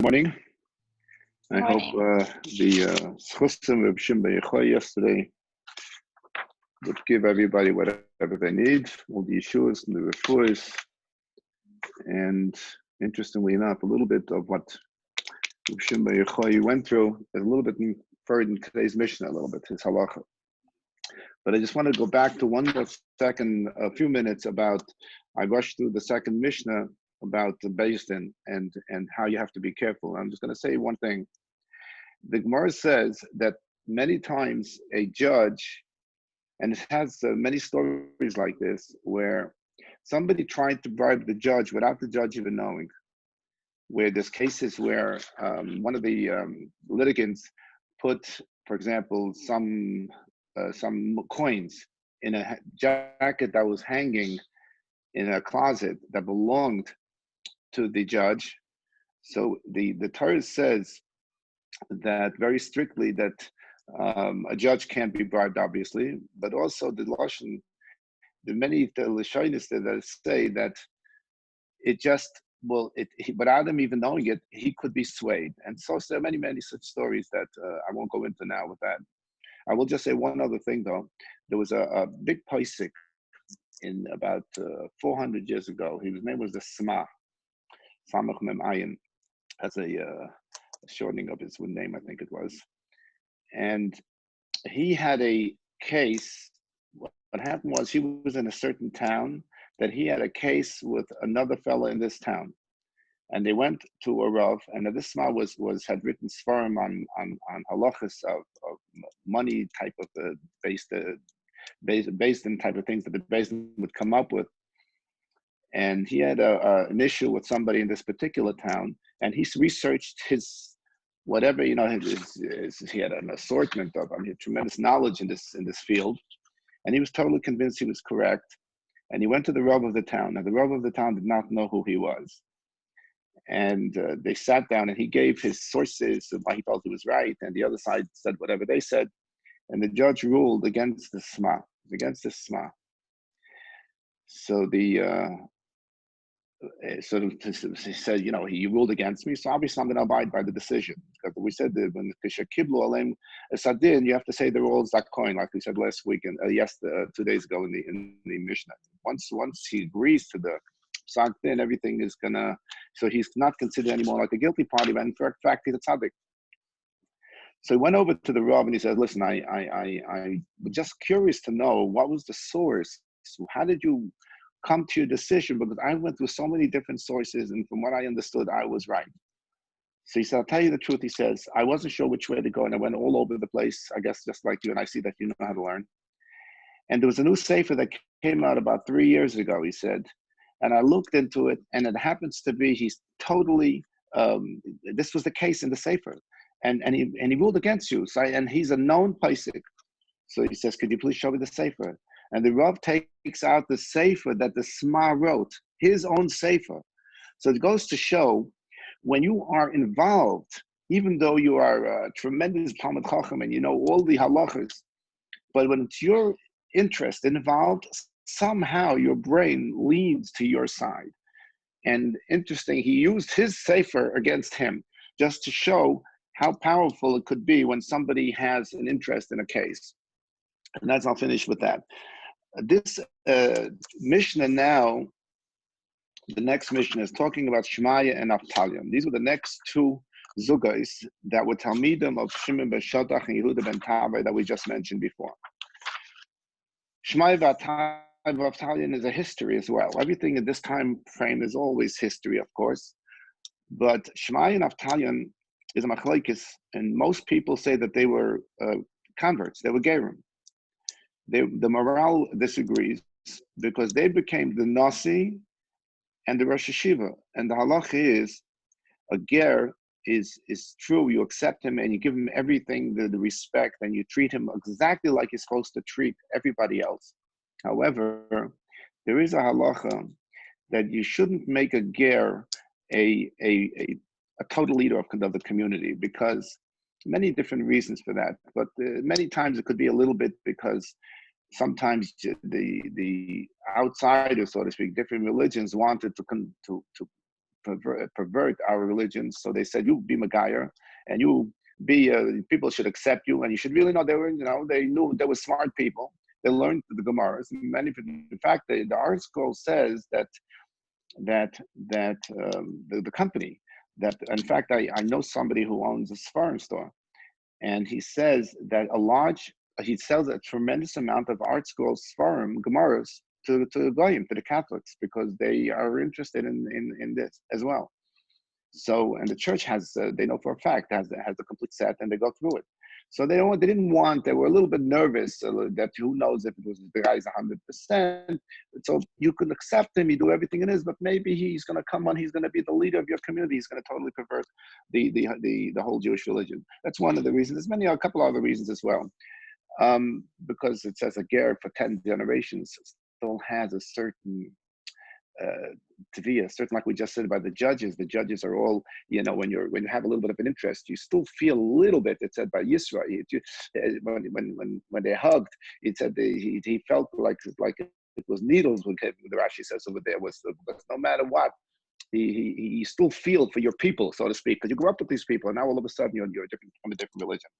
Morning. I hope Morning. the Schusim of Shimba Yechoy yesterday would give everybody whatever they need, all the Yeshuas and the Refuahs. And interestingly enough, a little bit of what Shimba Yechoy went through is a little bit further in today's Mishneh, a little bit, his halacha. But I just want to go back to one more second, a few minutes about, I rushed through the second Mishnah about the Beis Din and how you have to be careful. I'm just going to say one thing. The Gemara says that many times a judge, and it has many stories like this, where somebody tried to bribe the judge without the judge even knowing. Where there's cases where one of the litigants put, for example, some coins in a jacket that was hanging in a closet that belonged to the judge. So the Torah says that very strictly that a judge can't be bribed, obviously, but also the Lashon, the Lashonis that say that it just, without him even knowing it, he could be swayed. And so there are many such stories that I won't go into now with that. I will just say one other thing, though. There was a big Paisik in about 400 years ago. His name was the Samach Mem Ayin, as a shortening of his name, I think it was. And he had a case. What happened was he was in a certain town that he had a case with another fellow in this town. And they went to a Rav, and this ma had written svarim on halachas of money type of based in type of things that the Beis would come up with. And he had an issue with somebody in this particular town, and he researched his whatever, he had an assortment of, tremendous knowledge in this field, and he was totally convinced he was correct. And he went to the Rav of the town, and the Rav of the town did not know who he was. And they sat down, and he gave his sources of why he felt he was right, and the other side said whatever they said, and the judge ruled against the Sma. So he said, he ruled against me, so obviously I'm going to abide by the decision. Because we said that when Kiblu Alem Sadin, you have to say the rules that coin, like we said last week and 2 days ago in the Mishneh. Once he agrees to the Psak Din, everything is gonna. So he's not considered anymore like a guilty party, but in fact he's a tzaddik. So he went over to the Rav and he said, "Listen, I was just curious to know what was the source. How did you come to your decision? Because I went through so many different sources, and from what I understood, I was right." So he said, "I'll tell you the truth." He says, "I wasn't sure which way to go, and I went all over the place. I guess just like you, and I see that you know how to learn. And there was a new sefer that came out about 3 years ago." He said, and I looked into it, and it happens to be he's totally. This was the case in the sefer, and he ruled against you. So and he's a known Paisik. So he says, "Could you please show me the sefer?" And the Rav takes out the sefer that the Sma wrote, his own sefer. So it goes to show, when you are involved, even though you are a tremendous Talmid Chacham and you know all the halachas, but when it's your interest involved, somehow your brain leans to your side. And interesting, he used his sefer against him just to show how powerful it could be when somebody has an interest in a case. And I'll finish with that. This Mishnah now, the next Mishnah is talking about Shmaya and Avtalion. These were the next two zugais that were Talmidim of Shimon ben Shatach and Yehuda ben Tavai that we just mentioned before. Shmaya and Avtalion is a history as well. Everything in this time frame is always history, of course. But Shmaya and Avtalion is a machlokes, and most people say that they were converts. They were gerim. The morale disagrees because they became the Nasi and the Rosh Hashiva. And the halach is, a ger is true. You accept him and you give him everything, the respect, and you treat him exactly like you're supposed to treat everybody else. However, there is a halacha that you shouldn't make a ger a total leader of the community, because many different reasons for that. But many times it could be a little bit because sometimes the outsiders, so to speak, different religions wanted to pervert our religion. So they said, you be Magayer, and you be, people should accept you, and you should really know they were, they knew they were smart people. They learned the Gemaras. In fact, the article says that the company, that in fact, I know somebody who owns a Sfarim store, and he says that he sells a tremendous amount of art scrolls, Sfarim, Gemaras, to Goyim, to the Catholics, because they are interested in this as well. So, and the church has, they know for a fact, has the complete set, and they go through it. So they were a little bit nervous that who knows if it was the guy's 100%. So you can accept him, you do everything it is, but maybe he's going to come on, he's going to be the leader of your community, he's going to totally pervert the whole Jewish religion. That's one of the reasons. There's a couple other reasons as well. Because it says a ger for 10 generations still has a certain certain, like we just said about the judges are all, when you have a little bit of an interest, you still feel a little bit. It said by Yisra, when they hugged, it said he felt like it was needles. The Rashi says over there was no matter what, you still feel for your people, so to speak, because you grew up with these people, and now all of a sudden you're from a different religion.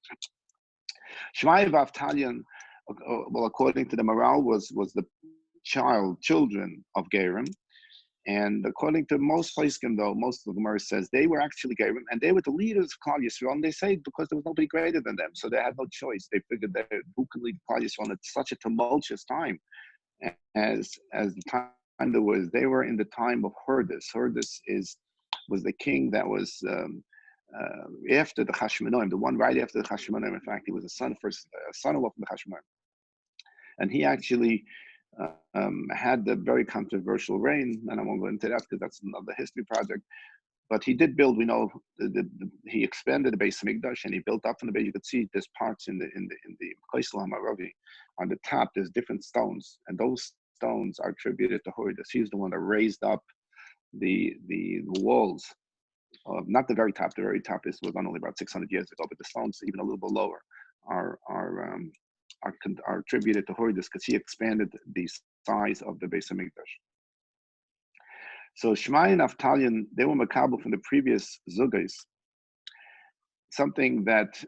Shmai Vavtalion, well, according to the morale, was the children of Gerim. And according to most Paiskim, though, most of the Gemara says they were actually Gerim, and they were the leaders of Klal Yisrael, and they say because there was nobody greater than them, so they had no choice. They figured that who could lead Klal Yisrael at such a tumultuous time as the time there was. They were in the time of Hordus. Hordus was the king that was after the Hashmonaim, the one right after the Hashmonaim. In fact, he was a son-in-law from the Hashmonaim, and he actually had the very controversial reign, and I won't go into that because that's another history project. But he did build. We know he expanded the Beis Hamikdash, and he built up from the base. You could see there's parts in the Kaisel HaMaravi. On the top, there's different stones, and those stones are attributed to Horus. He's the one that raised up the walls. Not the very top. The very top was done only about 600 years ago, but the stones, even a little bit lower, are attributed to Horus because he expanded the size of the Beis Hamikdash. So Shmai and Avtalion, they were makabel from the previous zugais. Something that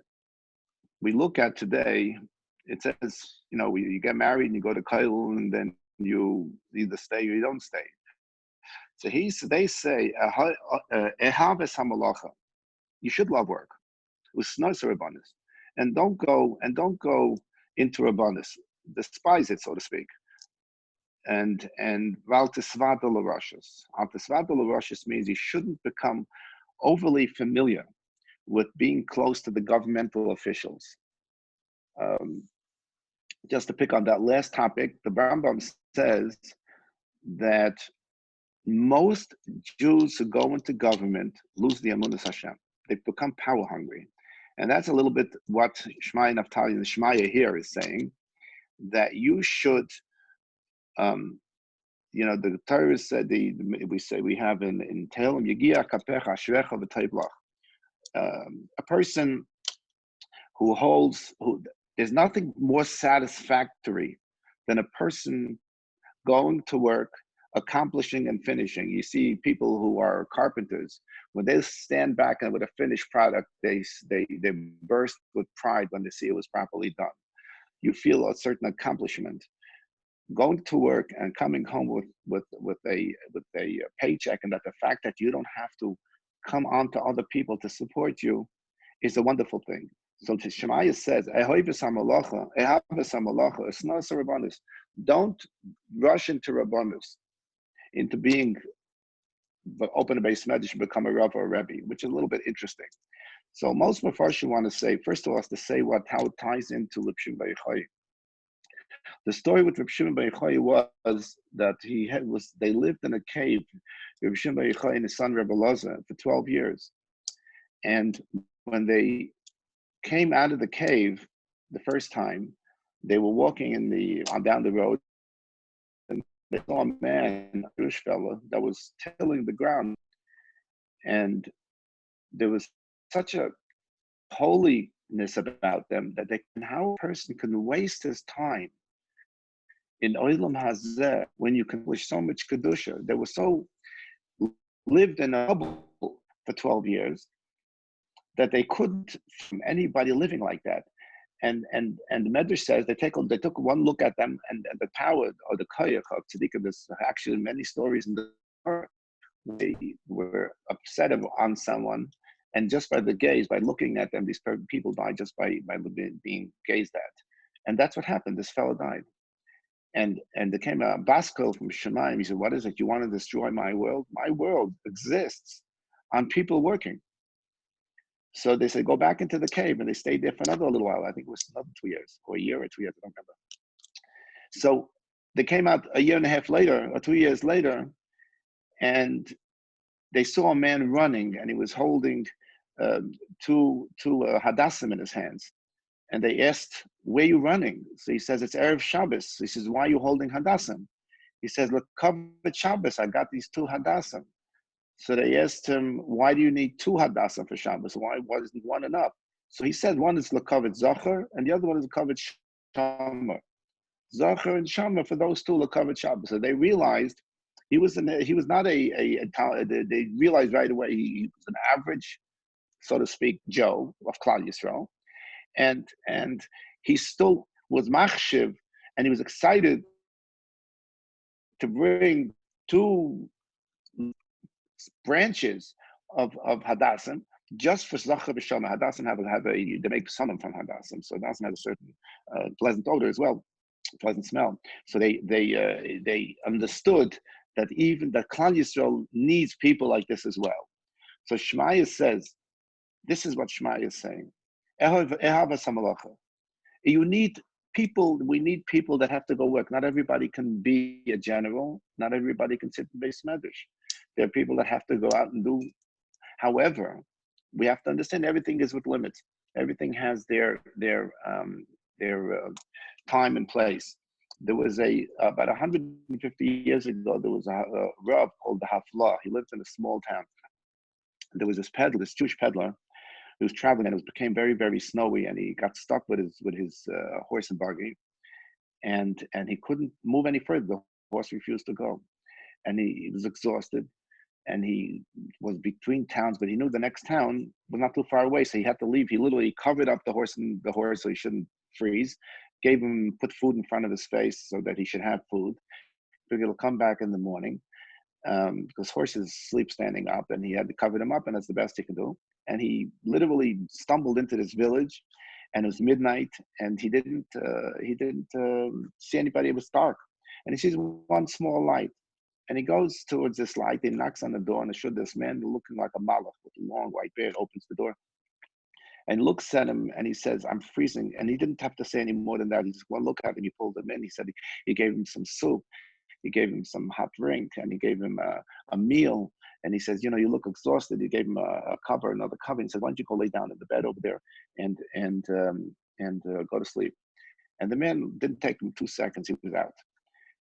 we look at today, it says, you get married and you go to Kail, and then you either stay or you don't stay. So they say, ehaves hamalacha, you should love work, usnos rabbanis, and don't go into rabbanis, despise it, so to speak. And valtisvada l'rashus. Valtisvada l'rashus means you shouldn't become overly familiar with being close to the governmental officials. Just to pick on that last topic, the Rambam says that most Jews who go into government lose the Amunas Hashem. They become power hungry. And that's a little bit what Shmai Naftali and the Shmaya here is saying, that you should, the Torah said, we have in Tehillim, Yegia Kapecha Ashrecha V'Teiblach. A person there's nothing more satisfactory than a person going to work, accomplishing and finishing. You see people who are carpenters, when they stand back and with a finished product, they burst with pride when they see it was properly done. You feel a certain accomplishment. Going to work and coming home with a paycheck, and that the fact that you don't have to come on to other people to support you is a wonderful thing. So Shemaiah says, don't rush into Rabbanus, into being open a base medrash and become a Rav or a Rebbe, which is a little bit interesting. So most Mefarshim want to say, first of all, to say how it ties into Reb Shimon bar Yochai. The story with Reb Shimon bar Yochai was that they lived in a cave, Reb Shimon bar Yochai and his son Reb Elazar, for 12 years. And when they came out of the cave the first time, they were walking down the road, and they saw a man, a Jewish fellow, that was tilling the ground. And there was such a holiness about them that how a person can waste his time in Olam Hazeh when you can accomplish so much Kedusha. They were so lived in a bubble for 12 years that they couldn't from anybody living like that. And the Medrash says they took one look at them, and the power or the koyach of tzaddikim. There's actually many stories in the Torah. They were upset on someone, and just by the gaze, by looking at them, these people died just by being gazed at. And that's what happened. This fellow died. And there came a Basco from Shemaim. He said, "What is it? You want to destroy my world? My world exists on people working." So they said, "Go back into the cave," and they stayed there for another little while. I think it was another 2 years, or a year or 2 years. I don't remember. So they came out a year and a half later, or 2 years later, and they saw a man running, and he was holding two hadassim in his hands. And they asked, "Where are you running?" So he says, "It's Erev Shabbos." He says, "Why are you holding hadassim?" He says, "Look, covered Shabbos, I got these two hadassim." So they asked him, "Why do you need two hadassim for Shabbos? Why isn't one enough?" So he said, one is lekavet zachar, and the other one is lekavet shamar. Zachar and shamar, for those two lekavet Shabbos. So they realized he was not they realized right away he was an average, so to speak, Joe of Klal Yisrael, and he still was machshiv, and he was excited to bring two branches of Hadassim just for Zachar B'Shama. Hadassim they make summon from Hadassim, so Hadassim has a certain pleasant odor as well, pleasant smell. So they understood that even that Klal Yisrael needs people like this as well. So Shmaya says, this is what Shmaya is saying. You need people. We need people that have to go work. Not everybody can be a general. Not everybody can sit in base medrash. There are people that have to go out and do. However, we have to understand everything is with limits. Everything has their time and place. There was about 150 years ago. There was a Rav called the Haflah. He lived in a small town. There was this Jewish peddler. He was traveling, and it became very, very snowy, and he got stuck with his horse and buggy, and he couldn't move any further. The horse refused to go, and he was exhausted, and he was between towns, but he knew the next town was not too far away, so he had to leave. He literally covered up the horse so he shouldn't freeze, put food in front of his face so that he should have food. Figured he'll come back in the morning, because horses sleep standing up, and he had to cover them up, and that's the best he can do. And he literally stumbled into this village, and it was midnight, and he didn't see anybody. It was dark, and he sees one small light, and he goes towards this light. He knocks on the door, and this man looking like a malach with a long white beard opens the door and looks at him, and he says, "I'm freezing." And he didn't have to say any more than that. He just, "Well, look at him." He pulled him in. He said he gave him some soup. He gave him some hot drink, and he gave him a meal. And he says, "You look exhausted." He gave him another cover. And he said, "Why don't you go lay down in the bed over there and go to sleep?" And the man didn't take him 2 seconds. He was out.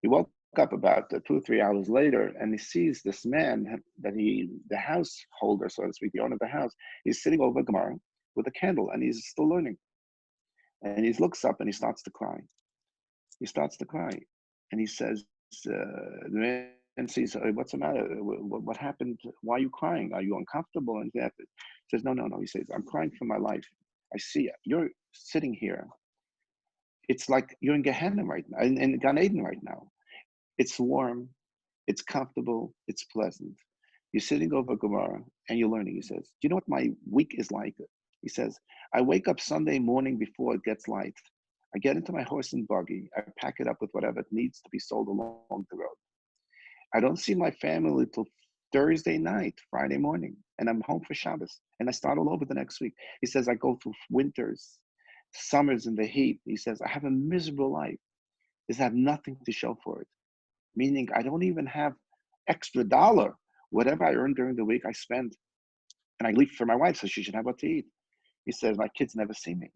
He woke up about 2 or 3 hours later, and he sees this man the householder, so to speak, the owner of the house. He's sitting over Gemara with a candle, and he's still learning. And he looks up and he starts to cry. He starts to cry, and he says, the man says, "What's the matter? What happened? Why are you crying? Are you uncomfortable?" And he says, No. He says, "I'm crying for my life. I see you're sitting here. It's like you're in Gehenna right now, in Gan Eden right now. It's warm, it's comfortable, it's pleasant. You're sitting over Gemara and you're learning." He says, "Do you know what my week is like?" He says, "I wake up Sunday morning before it gets light. I get into my horse and buggy. I pack it up with whatever it needs to be sold along the road. I don't see my family till Thursday night, Friday morning, and I'm home for Shabbos. And I start all over the next week." He says, "I go through winters, summers in the heat." He says, "I have a miserable life. He says, "I have nothing to show for it." Meaning I don't even have extra dollar. Whatever I earn during the week, I spend. And I leave for my wife so she should have what to eat." He says, "My kids never see me."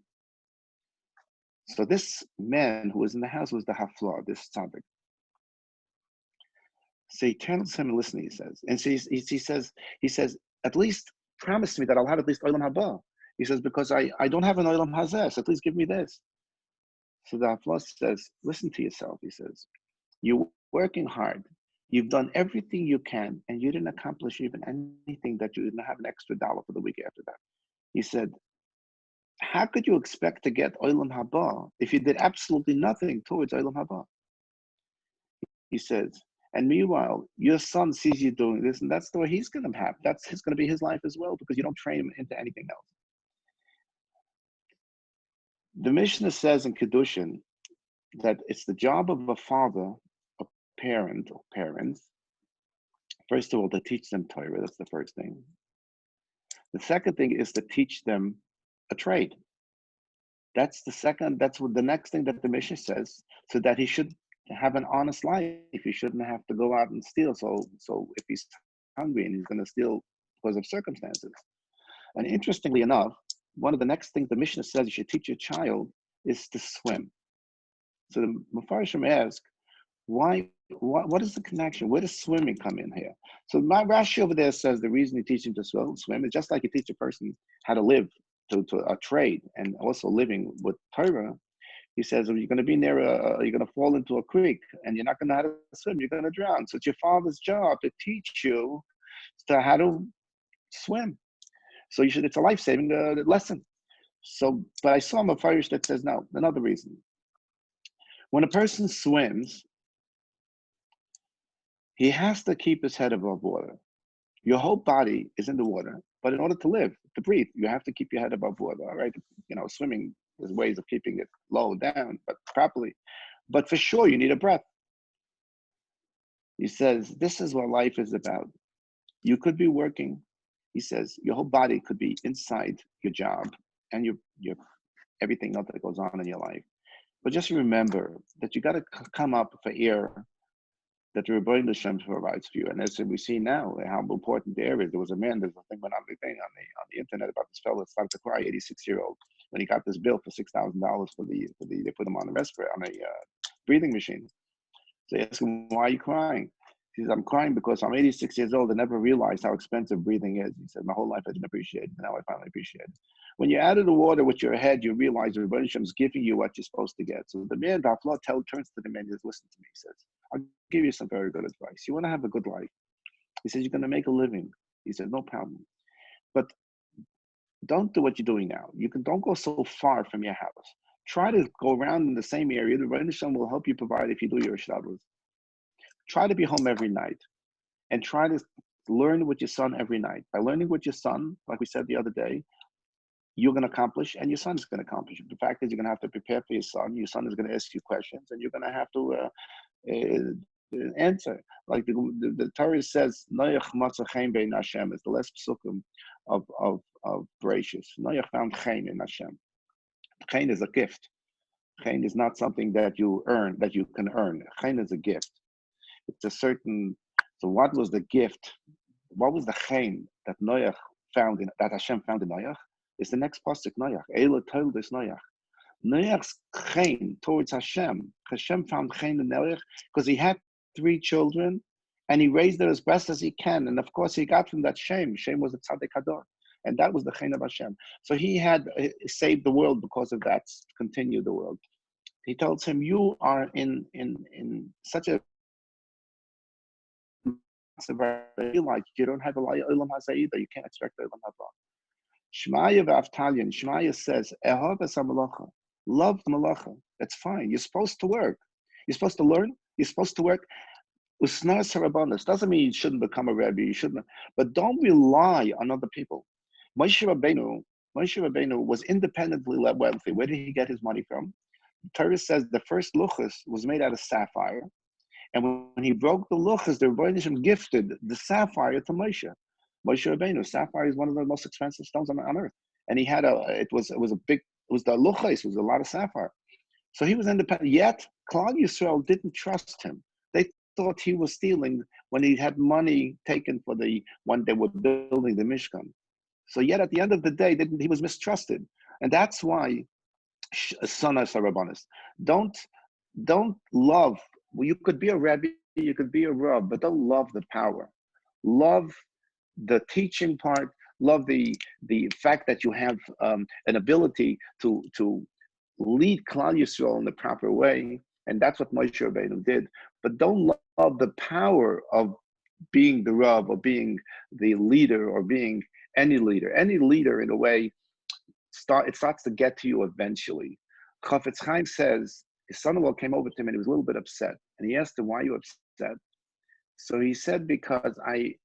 So this man who was in the house was the Haflah, this tzaddik. So he turns to him and listens, he says. And so he says, "At least promise me that I'll have at least Olam Haba." He says, "Because I don't have an Olam Hazeh, so at least give me this." So the Haflah says, "Listen to yourself," he says. "You're working hard. You've done everything you can, and you didn't accomplish even anything that you didn't have an extra dollar for the week after that. He said, how could you expect to get Olam Haba if you did absolutely nothing towards Olam Haba? He says, and meanwhile, your son sees you doing this, and that's the way he's going to have. That's going to be his life as well, because you don't train him into anything else. The Mishneh says in Kedushin that it's the job of a father, a parent, or parents, first of all, to teach them Torah. That's the first thing. The second thing is to teach them a trade. That's the second. That's what the next thing that the Mishneh says, so that he should have an honest life. He shouldn't have to go out and steal. So if he's hungry and he's going to steal because of circumstances. And interestingly enough, one of the next things the Mishneh says you should teach your child is to swim. So the Mefarshim ask, why? What is the connection? Where does swimming come in here? So my Rashi over there says the reason you teach him to swim is just like you teach a person how to live to a trade and also living with Torah. He says, if you're going to be near you're going to fall into a creek and you're not going to know how to swim, you're going to drown. So it's your father's job to teach you how to swim. So it's a life-saving lesson. So, but I saw a Farish that says, no, another reason. When a person swims, he has to keep his head above water. Your whole body is in the water, but in order to live, to breathe, you have to keep your head above water, all right? Swimming, there's ways of keeping it low down, but properly. But for sure, you need a breath. He says, this is what life is about. You could be working. He says, your whole body could be inside your job and your everything else that goes on in your life. But just remember that you got to come up for air that the Rebbeinu Hashem provides for you. And as we see now, how important the air is. There's a man, there's a thing went on the internet about this fellow that started to cry, 86-year-old, when he got this bill for $6,000 for they put him on a respirator, on a breathing machine. So they ask him, why are you crying? He says, I'm crying because I'm 86 years old and never realized how expensive breathing is. He said, my whole life I didn't appreciate it. Now I finally appreciate it. When you're out of the water with your head, you realize the Rebbeinu Hashem is giving you what you're supposed to get. So the man, the Afla, turns to the man and says, listen to me. He says, I'll give you some very good advice. You want to have a good life. He says, you're going to make a living. He said, no problem. But don't do what you're doing now. Don't go so far from your house. Try to go around in the same area. The Rebbeinu Hashem will help you provide if you do your shtadlus. Try to be home every night and try to learn with your son every night. By learning with your son, like we said the other day, you're going to accomplish and your son is going to accomplish. The fact is you're going to have to prepare for your son. Your son is going to ask you questions and you're going to have to answer. Like the Torah says, Noach matza chen bein Hashem is the last psukim of Bereshis. Noach found chen in Hashem. Chen is a gift. Chen is not something that you earn, that you can earn. Chen is a gift. It's a certain. So what was the gift? What was the chen that Noach found in that Hashem found in Noach? Is the next pasuk Noach. Eila told this Noach. Noach's chen towards Hashem. Hashem found chen in Noach because he had 3 children, and he raised them as best as he can. And of course, he got from that Shem. Shem was a tzaddik hador, and that was the chen of Hashem. So he had saved the world because of that. Continued the world. He tells him, "You are in such a like you don't have a olam hazeh either. You can't expect olam haba." Shmaya v'avtalyan. Shmaya says, "Ehov es hamalacha." Love the malacha. That's fine. You're supposed to work. You're supposed to learn. You're supposed to work. Usnas harabanas doesn't mean you shouldn't become a rebbe. You shouldn't, but don't rely on other people. Moshe Rabbeinu was independently wealthy. Where did he get his money from? The Torah says the first luchas was made out of sapphire. And when he broke the luchas, the Rebbeinu Hashem gifted the sapphire to Moshe. Moshe Rabbeinu, sapphire is one of the most expensive stones on earth. And he had it was the luchas, it was a lot of sapphire. So he was independent. Yet, Klal Yisrael didn't trust him. They thought he was stealing when he had money taken for when they were building the Mishkan. So yet at the end of the day, he was mistrusted. And that's why, Sanas Harabanis, don't love. Well, you could be a Rebbe, you could be a Rav, but don't love the power. Love the teaching part. Love the fact that you have an ability to lead Klal Yisrael in the proper way, and that's what Moshe Rabbeinu did. but don't love the power of being the Rav or being the leader or being any leader. Any leader, in a way, it starts to get to you eventually. Chafetz Chaim says his son-in-law came over to him and he was a little bit upset, and he asked him, "Why are you upset?" So he said, "Because I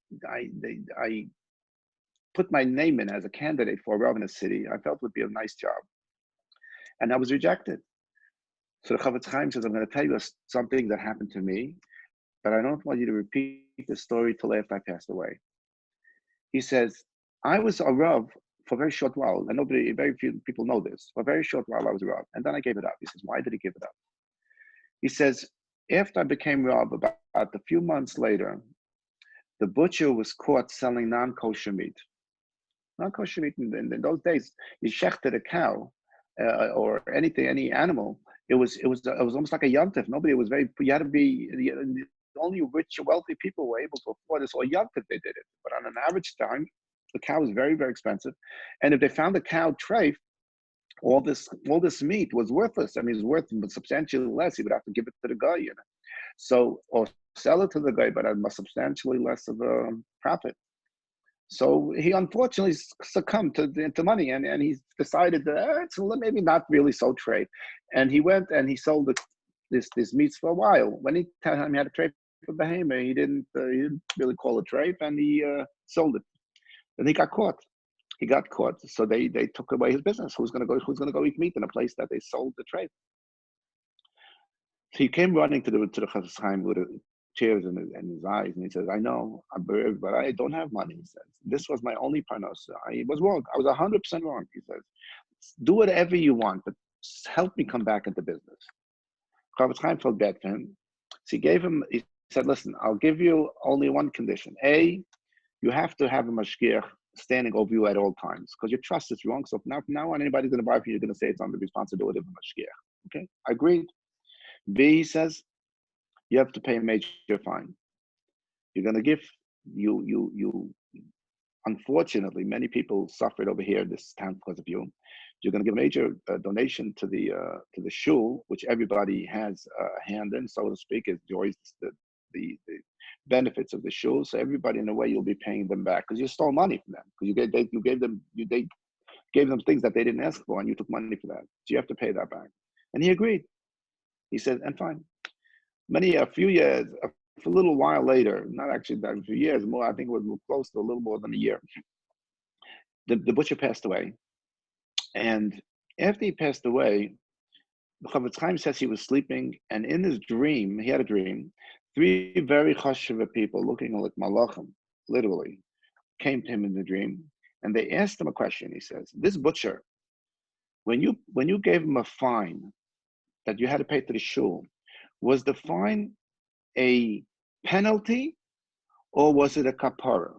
put my name in as a candidate for a Rav in a city. I felt it would be a nice job, and I was rejected." So the Chafetz Chaim says, "I'm going to tell you something that happened to me, but I don't want you to repeat the story till after I passed away." He says, "I was a Rav for a very short while, and very few people know this. For a very short while, I was a Rav, and then I gave it up." He says, "Why did he give it up?" He says, "After I became Rav, about a few months later, the butcher was caught selling non-kosher meat. Non-kosher meat in those days, you shechted a cow or anything, any animal. It was almost like a yontif. Nobody was very. You had to be only rich, wealthy people were able to afford this. Or yontif they did it. But on an average time, the cow was very, very expensive. And if they found a cow treif, all this meat was worthless. I mean, it's worth substantially less. He would have to give it to the guy, So, or sell it to the guy, but at a substantially less of a profit. So he unfortunately succumbed to money, and he decided that it's maybe not really so trade. And he went and he sold this meats for a while. When he had a trade for behemoth, he didn't really call it trade, and he sold it. And he got caught. He got caught. So they took away his business. Who's gonna go eat meat in a place that they sold the trade? So he came running to the Chafetz Chaim with tears in his eyes, and he says, "I know, I'm bereaved, but I don't have money." He says, "This was my only parnasa. I was wrong. I was 100% wrong." He says, "Do whatever you want, but help me come back into business." Chafetz Chaim felt bad for him. So he said, "Listen, I'll give you only one condition. A, you have to have a mashgiach standing over you at all times, because your trust is wrong. So from now on, anybody's going to buy from you, you're going to say it's on the responsibility of a mashgiach." Okay, I agreed. B, he says, you have to pay a major fine. You're going to give you. Unfortunately, many people suffered over here in this town because of you. You're going to give a major donation to the shul, which everybody has a hand in, so to speak. It enjoys the benefits of the shul. So everybody, in a way, you'll be paying them back because you stole money from them, because they gave them things that they didn't ask for, and you took money for that. So you have to pay that back. And he agreed. He said, and fine. A few years, a little while later, not actually that a few years more, I think it was close to a little more than a year, the butcher passed away. And after he passed away, the Chafetz Chaim says he was sleeping, and in his dream, he had a dream, three very chashuva people looking like malachim, literally, came to him in the dream, and they asked him a question. He says, "This butcher, when you gave him a fine that you had to pay to the shul, was the fine a penalty or was it a kapara?"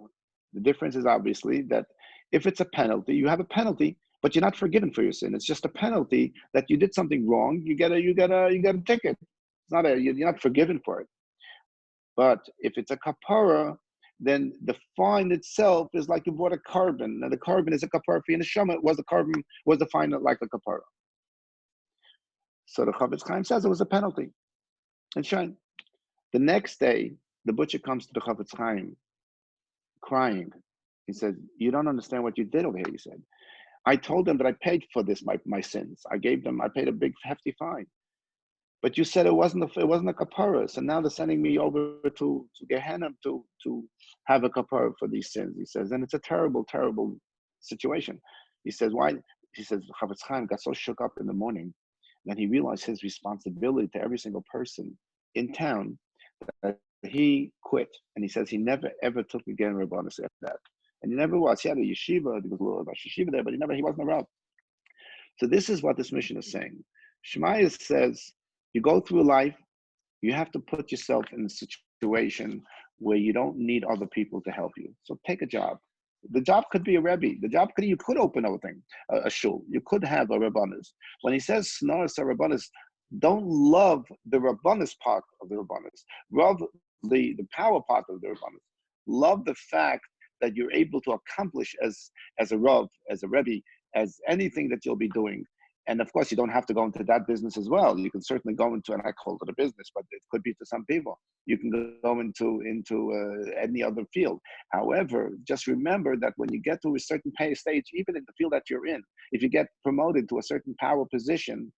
The difference is obviously that if it's a penalty, you have a penalty, but you're not forgiven for your sin. It's just a penalty that you did something wrong. You get a ticket. It's not you're not forgiven for it. But if it's a kapara, then the fine itself is like you bought a carbon, and the carbon is a kapara for your neshama. Was the fine like a kapara? So the Chafetz Chaim says it was a penalty. And shine. The next day, the butcher comes to the Chafetz Chaim crying. He said, "You don't understand what you did over here." He said, "I told them that I paid for this, my sins. I paid a big hefty fine. But you said it wasn't a kapara. So now they're sending me over to Gehenna to have a kapara for these sins." He says, and it's a terrible, terrible situation. He says, why? He says, Chafetz Chaim got so shook up in the morning that he realized his responsibility to every single person in town, that he quit. And he says he never ever took again Rabbanus after that. And he never was. He had a yeshiva, there was a little about yeshiva there, but he wasn't a Rav. So this is what this mission is saying. Shemaiah says, you go through life, you have to put yourself in a situation where you don't need other people to help you. So take a job. The job could be a Rebbe. You could open a shul. You could have a Rabbanus. When he says Snoras a Rabbanus, don't love the Rabbanus part of the Rabbanus. Love the power part of the Rabbanus. Love the fact that you're able to accomplish as a Rav, as a Rebbe, as anything that you'll be doing. And of course, you don't have to go into that business as well. You can certainly go into, and I call it a business, but it could be to some people. You can go into any other field. However, just remember that when you get to a certain pay stage, even in the field that you're in, if you get promoted to a certain power position,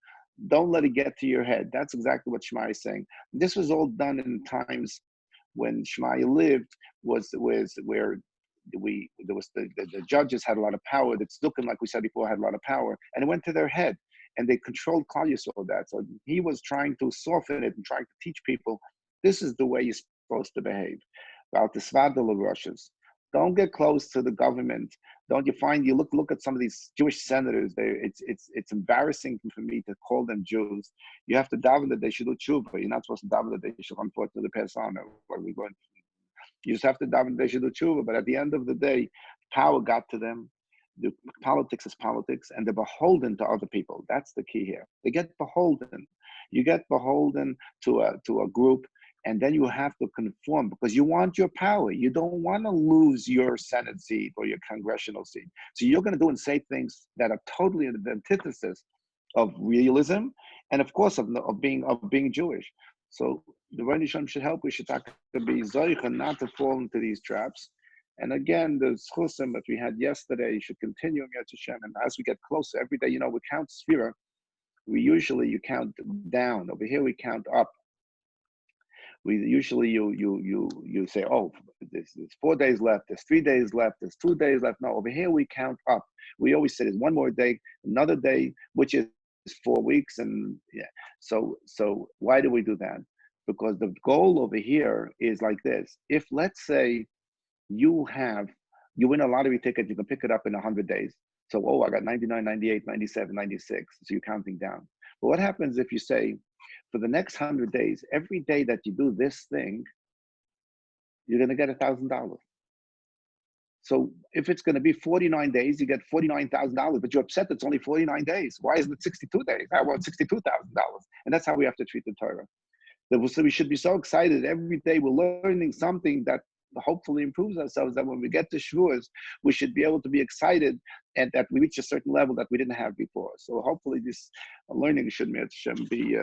don't let it get to your head. That's exactly what Shemaiah is saying. This was all done in times when Shemaiah lived, was where the judges had a lot of power. The tzdukim, like we said before, had a lot of power, and it went to their head, and they controlled Klal Yisrael. That so he was trying to soften it and trying to teach people this is the way you're supposed to behave. About the Svadil Rushes, don't get close to the government. Don't you find you look at some of these Jewish senators? It's embarrassing for me to call them Jews. You have to daven that they should do tshuva. You're not supposed to daven that they should unfortunately pass on. What are we going? You just have to daven they should do tshuva. But at the end of the day, power got to them. The politics is politics, and they're beholden to other people. That's the key here. They get beholden. You get beholden to a group, and then you have to conform because you want your power. You don't want to lose your Senate seat or your congressional seat. So you're going to do and say things that are totally the antithesis of realism, and of course of being Jewish. So the Rebbe Shalom should help. We should talk to be zoicha, not to fall into these traps. And again, the schusim that we had yesterday should continue in Yetz Hashem. And as we get closer every day, we count Sphira. You count down. Over here, we count up. We usually you say, oh, there's 4 days left, there's 3 days left, there's 2 days left. No, over here we count up. We always say there's one more day, another day, which is 4 weeks, and yeah. So why do we do that? Because the goal over here is like this. If let's say you win a lottery ticket, you can pick it up in 100 days. So I got 99, 98, 97, 96. So you're counting down. But what happens if you say, for the next 100 days, every day that you do this thing, you're going to get $1,000. So if it's going to be 49 days, you get $49,000, but you're upset it's only 49 days. Why isn't it 62 days? I want $62,000. And that's how we have to treat the Torah. So we should be so excited every day we're learning something that hopefully improves ourselves, that when we get to Shavuos, we should be able to be excited and that we reach a certain level that we didn't have before. So hopefully this learning should be,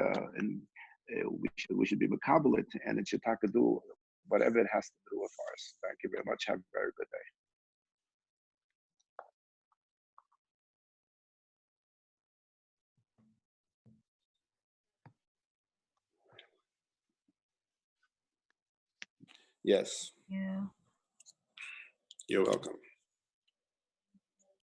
we should be makabelit, and it should do whatever it has to do with us. Thank you very much. Have a very good day. Yes. Yeah. You're welcome.